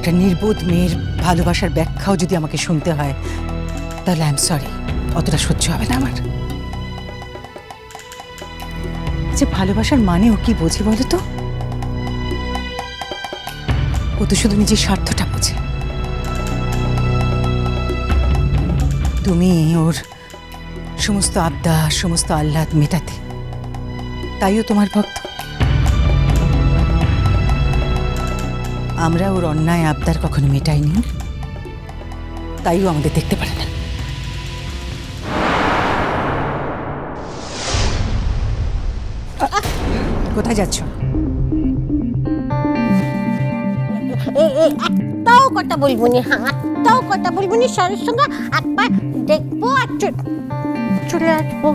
একটা নির্বোধ মেয়ের ভালোবাসার ব্যাখ্যাও যদি আমাকে শুনতে হয় তাহলে আই এম সরি, অতটা সহ্য হবে না আমার। যে ভালোবাসার মানে ও কি বোঝে বলো তো? ও তো শুধু নিজের স্বার্থটা বোঝে। তুমি ওর সমস্ত আবদার, সমস্ত আহ্লাদ মেটাতে, তাইও তোমার ভক্ত। আমরা ওর অন্যায় আবদার কখনো মেটাইনি, তাইও আমাদের দেখতে পারে না। কোথায় যাচ্ছ? একটাও কথা বলবো নি, একটাও কথা বলবো নি। স্যারের সঙ্গে একবার দেখবো আর চলে আসবো।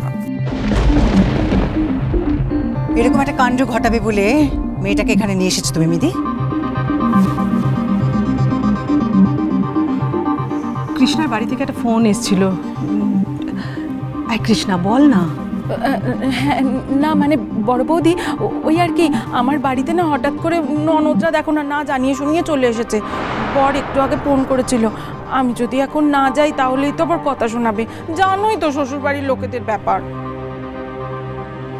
এরকম একটা কাণ্ড ঘটাবে বলে মেয়েটাকে এখানে নিয়ে এসেছো তুমি মিদি? কৃষ্ণার বাড়ি থেকে একটা ফোন এসেছিল। কৃষ্ণা বল না। হ্যাঁ না মানে বড় বৌদি, ওই আর কি, আমার বাড়িতে না হঠাৎ করে ননদরা দেখো না না জানিয়ে শুনিয়ে চলে এসেছে। বর একটু আগে ফোন করেছিল, আমি যদি এখন না যাই তাহলেই তো আবার কথা শোনাবে। জানোই তো শ্বশুরবাড়ির লোকেদের ব্যাপার।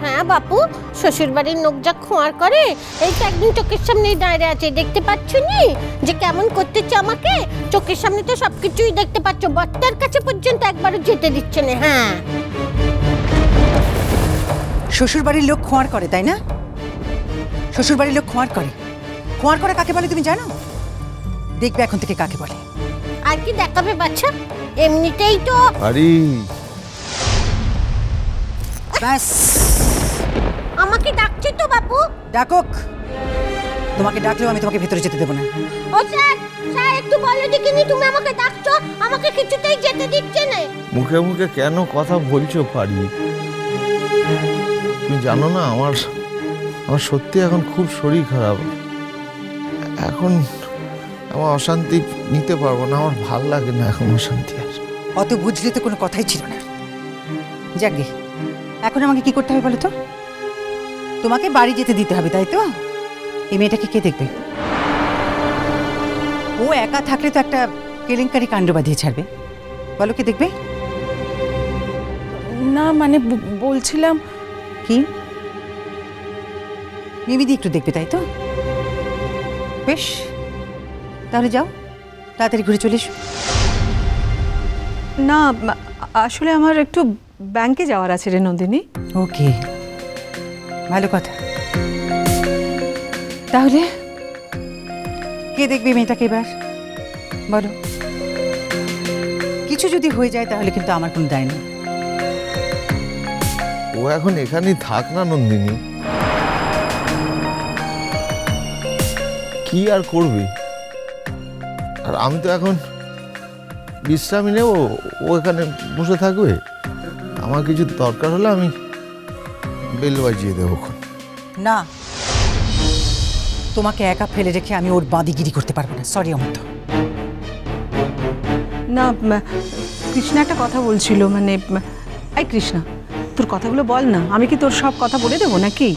হ্যাঁ বাপু, শ্বশুর বাড়ির লোক যা খোঁয়ার করে, এই তো একদিন চোখের সামনেই দাঁড়িয়ে আছে, দেখতে পাচ্ছ নি যে কেমন করতেছে আমাকে? চোখের সামনে তো সবকিছুই দেখতে পাচ্ছ, বর্তার কাছে পর্যন্ত একবারও যেতে দিচ্ছে না। হ্যাঁ, শ্বশুর বাড়ির লোক খোঁয়ার করে, তাই না? শ্বশুর বাড়ির লোক খোঁয়ার করে। খোঁয়ার করে কাকে বলে তুমি জানো? দেখবে এখন থেকে কাকে বলে। আর কি দেখাবে বাচ্চা? এমনিতেই তো ব্যাস। আমাকে ডাকছে তো বাপু। ডাকুক, তোমাকে ডাকলেও আমি তোমাকে ভেতরে যেতে দেবো না। ও স্যার, স্যার একটু বলে দেখিনি তুমি আমাকে ডাকছো, আমাকে কিছুতেই যেতে দিচ্ছে না। মুখে মুখে কেন কথা বলছো পারি? তুমি জানো না আমার সত্যি এখন খুব শরীর খারাপ। এখন আমার অশান্তি নিতে পারবো না, আমার ভাল লাগে না এখন অশান্তি। আর অত বুঝলে তো কোনো কথাই ছিল না। যাকে এখন আমাকে কি করতে হবে বলো তো? তোমাকে বাড়ি যেতে দিতে হবে, তাই তো? এই মেয়েটাকে কে দেখবে? ও একা থাকলে তো একটা কেলেঙ্কারি কাণ্ড বাঁধিয়ে ছাড়বে। বলো কে দেখবে? না মানে বলছিলাম কি, মিমিদি একটু দেখবে, তাই তো? বেশ, তাহলে যাও, তাড়াতাড়ি ঘুরে চলে এসো। না আসলে আমার একটু ব্যাংকে যাওয়ার আছে রে নন্দিনী। ওকে, ভালো কথা। তাহলে কে দেখবে মেয়েটাকে এবার বলো? কিছু যদি হয়ে যায় তাহলে কিন্তু আমার কোনো দায় নেই। ও এখন এখানেই থাক না নন্দিনী, কি আর করবি? আর আমি তো এখন বিশ্রামই নেব, ও এখানে বসে থাকবে। আমার কিছু দরকার হলে আমি বেল বাজিয়ে দেবো। না, তোমাকে একা ফেলে রেখে আমি ওর বাঁদিগিরি করতে পারবো না। সরি অমৃত। না কৃষ্ণা একটা কথা বলছিল, মানে কৃষ্ণা তোর কথাগুলো বল না, আমি কি তোর সব কথা বলে দেবো নাকি?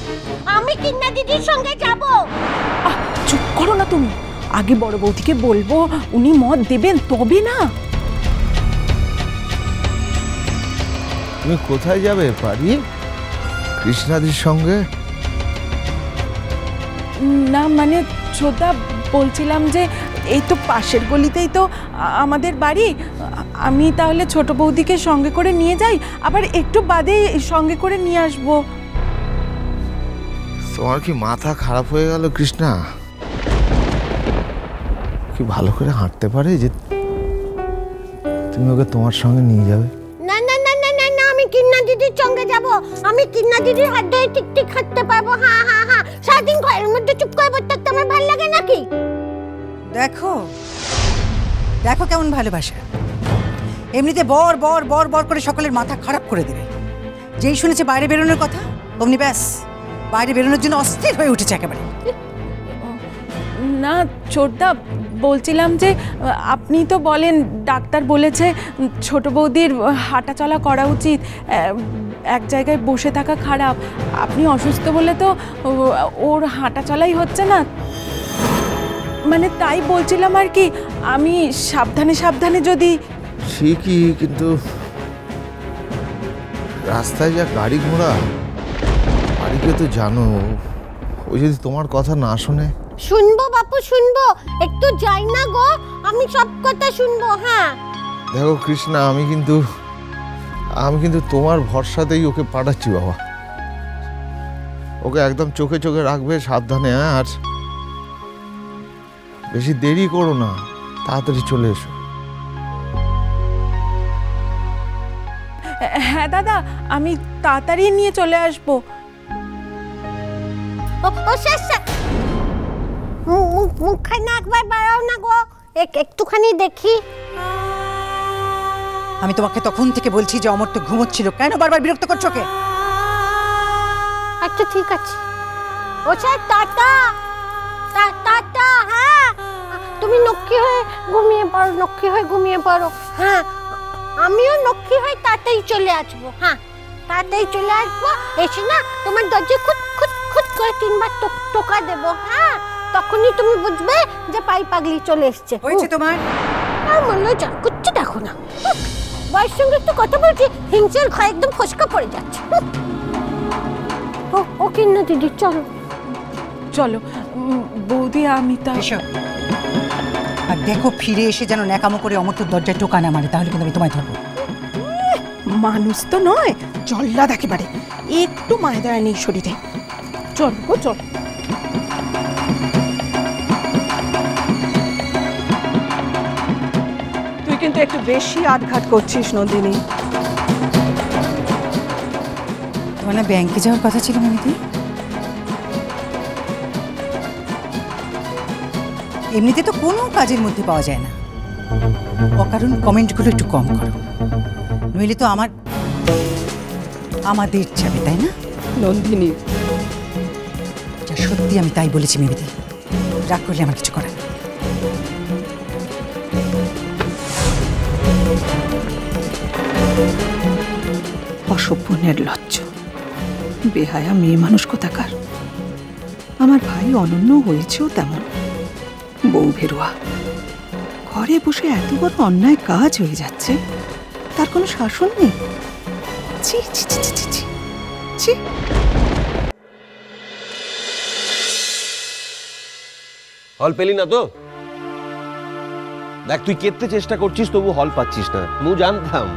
আমি কিন্না দিদির সঙ্গে যাব। চুপ করো না তুমি, আগে বড় বৌদিকে বলবো, উনি মত দেবেন তবে না। তুমি কোথায় যাবে পারি? কৃষ্ণাদির সঙ্গে? না মানে ছোটা বলছিলাম যে এই তো পাশের গলিতেই তো আমাদের বাড়ি, আমি তাহলে ছোট বৌদিকে সঙ্গে করে নিয়ে যাই, আবার একটু বাদেই সঙ্গে করে নিয়ে আসবো। তোমার কি মাথা খারাপ হয়ে গেল কৃষ্ণা? কি ভালো করে হাঁটতে পারে যে তুমি ওকে তোমার সঙ্গে নিয়ে যাবে? না না না না না, আমি কিন্না দিদির সঙ্গে যাব। আমি কিন্না দিদির হাত ধরে ঠিক ঠিক হাঁটতে পারবো। হ্যাঁ হ্যাঁ হ্যাঁ, সারাদিন ঘরের মধ্যে চুপ করে বসে থাকতে আমার ভালো লাগে নাকি? দেখো দেখো কেমন ভালোবাসা। এমনিতে বর বর বর বর করে সকলের মাথা খারাপ করে দেবে। যেই শুনেছে বাইরে বেরোনোর কথা, অমনি ব্যাস বাইরে বেরোনোর জন্য অস্থির হয়ে উঠেছে একেবারে। না ছোটদা, বলছিলাম যে আপনি তো বলেন ডাক্তার বলেছে ছোট বৌদির হাঁটা চলা করা উচিত, এক জায়গায় বসে থাকা খারাপ। আপনি অসুস্থ বলে তো ওর হাঁটা চলাই হচ্ছে না। মানে তাই বলছিলাম আর কি, আমি সাবধানে সাবধানে যদি। ঠিকই, কিন্তু রাস্তায় যা গাড়ি ঘোড়া, বাড়িকে তো জানো, ওই যদি তোমার কথা না শোনে। শুনবো বাপু শুনবো, একটু যাই না গো, আমি সব কথা শুনবো। হ্যাঁ দেখো কৃষ্ণা, আমি কিন্তু তোমার ভরসাতেই ওকে পাঠাচ্ছি বাবা। ওকে একদম চোখে চোখে রাখবে, সাবধানে। হ্যাঁ, আর বেশি দেরি করো না, তাড়াতাড়ি চলে এসো। হ্যাঁ দাদা, আমি তাড়াতাড়ি নিয়ে চলে আসবো। ও শেষা, মুখখানা একবার বাড়াও না গো, একটুখানি দেখি। আমি তোমাকে তখন থেকে বলছি যে অমর তো ঘুমোচ্ছিল, কেন বারবার বিরক্ত করছো ওকে? আচ্ছা ঠিক আছে। ও স্যার টাটা টাটা। হ্যাঁ তুমি লক্ষ্মী হয়ে ঘুমিয়ে পড়ো, লক্ষ্মী হয়ে ঘুমিয়ে পড়ো। হ্যাঁ আমিও লক্ষ্মী হয়ে তাড়াতাড়ি চলে আসবো। হ্যাঁ তাড়াতাড়ি চলে আসবো, এসে না তোমার দরজায় খুট খুট খুট করে 3 বার টোকা দেবো। হ্যাঁ তখনই তুমি বুঝবে যে পাই পাগলি চলে এসছে। হয়েছে তোমার? আর মনে যা করছে দেখো না, বয়স সঙ্গে একটু কথা বলছি, হিংসের ঘরে একদম ফসকা পড়ে যাচ্ছে। ও কিন্না দিদি চলো চলো বৌদি, আমি তা। এসো। আর দেখো ফিরে এসে যেন ন্যাকামো করে অমর তোর দরজায় টোকা না মারে, তাহলে কিন্তু আমি তোমায় ধরবো। মানুষ তো নয়, জল্লাদ একেবারে, একটু মায়া দয়া নেই শরীরে। চল গো চল। তুই কিন্তু একটু বেশি আটঘাট করছিস নন্দিনী। তোমার না ব্যাংকে যাওয়ার কথা ছিল মিমিদি? এমনিতে তো কোনো কাজের মধ্যে পাওয়া যায় না, অকারণ কমেন্টগুলো একটু কম করো, নইলে তো আমাদের যাবে, তাই না নন্দিনী, যা সত্যি আমি তাই বলেছি মিমিদি, রাগ করলে আমার কিছু করার নেই। অসভ্য নির্লজ্জ বেহায়া মেয়ে মানুষ কোথাকার। আমার ভাই অনন্য হয়েছেও তেমন, বউ ভেরুয়া, ঘরে বসে এত বড় অন্যায় কাজ হয়ে যাচ্ছে, তার কোনো শাসন নেই। ছি ছি ছি ছি ছি ছি। হল পেলি না তো? দেখ, তুই কেটতে চেষ্টা করছিস, তবু হল পাচ্ছিস না। মু জানতাম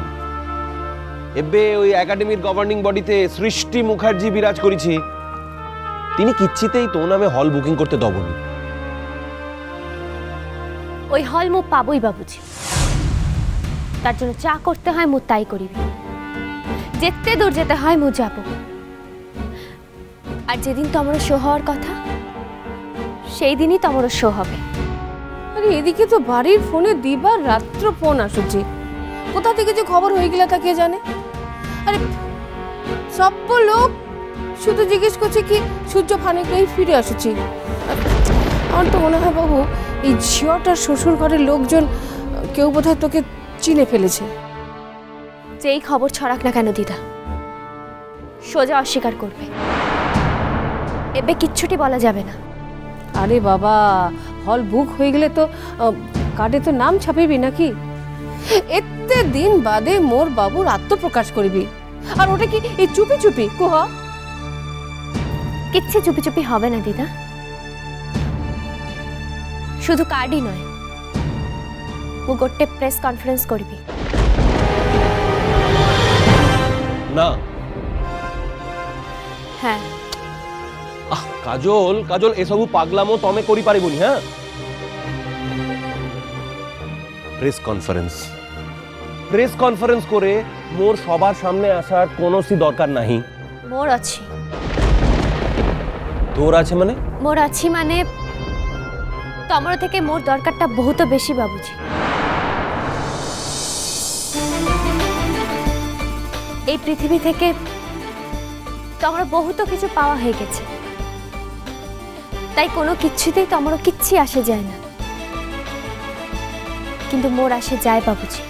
এবে ওই একাডেমির গভর্নিং বডিতে সৃষ্টি মুখার্জি বিরাজ করেছি, তিনি কিচ্ছিতেই তোর নামে হল বুকিং করতে দবনি। ওই হল মু পাবই বাবুজি, তার জন্য যা করতে হয় মু তাই করিবি, যেতে দূর যেতে হয় মু যাব। আর যেদিন তোমার শো হওয়ার কথা সেই দিনই তোমার শো হবে। আরে এদিকে তো বাড়ির ফোনে দিবার রাত্র ফোন আসুଛି, কোথা থেকে যে খবর হয়ে গেল তা কে জানে। আরে সব লোক শুধু জিজ্ঞেস করছে কি সূর্য ফানিকরাই ফিরে আসুছি। আমার তো মনে হয় বাবু, এই ঝিওটার শ্বশুর ঘরের লোকজন কেউ বোধহয় তোকে চিনে ফেলেছে। যেই খবর ছড়াক না কেন দিদা, সোজা অস্বীকার করবে, এবে কিচ্ছুটি বলা যাবে না। আরে বাবা, হল বুক হয়ে গেলে তো কার্ডে তো নাম ছাপিবি নাকি? এতে দিন বাদে মোর বাবুর আত্মপ্রকাশ করবি, আর ওটা কি এই চুপি চুপি কুহ? কিচ্ছু চুপি চুপি হবে না দিদা, শুধু কার্ডই নয়, মু গোটে প্রেস কনফারেন্স করবি। না হ্যাঁ কাজল, কাজল এসবু পাগলামো তমে করি পারিবনি। হ্যাঁ, প্রেস কনফারেন্স করে মোর সবার সামনে আসার কোনোসি দরকার নাহি। মোর আছে। তোর আছে মানে? মোর আছি মানে তোমার থেকে মোর দরকারটা বহুত বেশি বাবুজি। এই পৃথিবী থেকে তোমার বহুত কিছু পাওয়া হয়ে গেছে, তাই কোনো কিছুতেই তোমার কিচ্ছু আসে যায় না, কিন্তু মোর আসে যায় বাবুজি।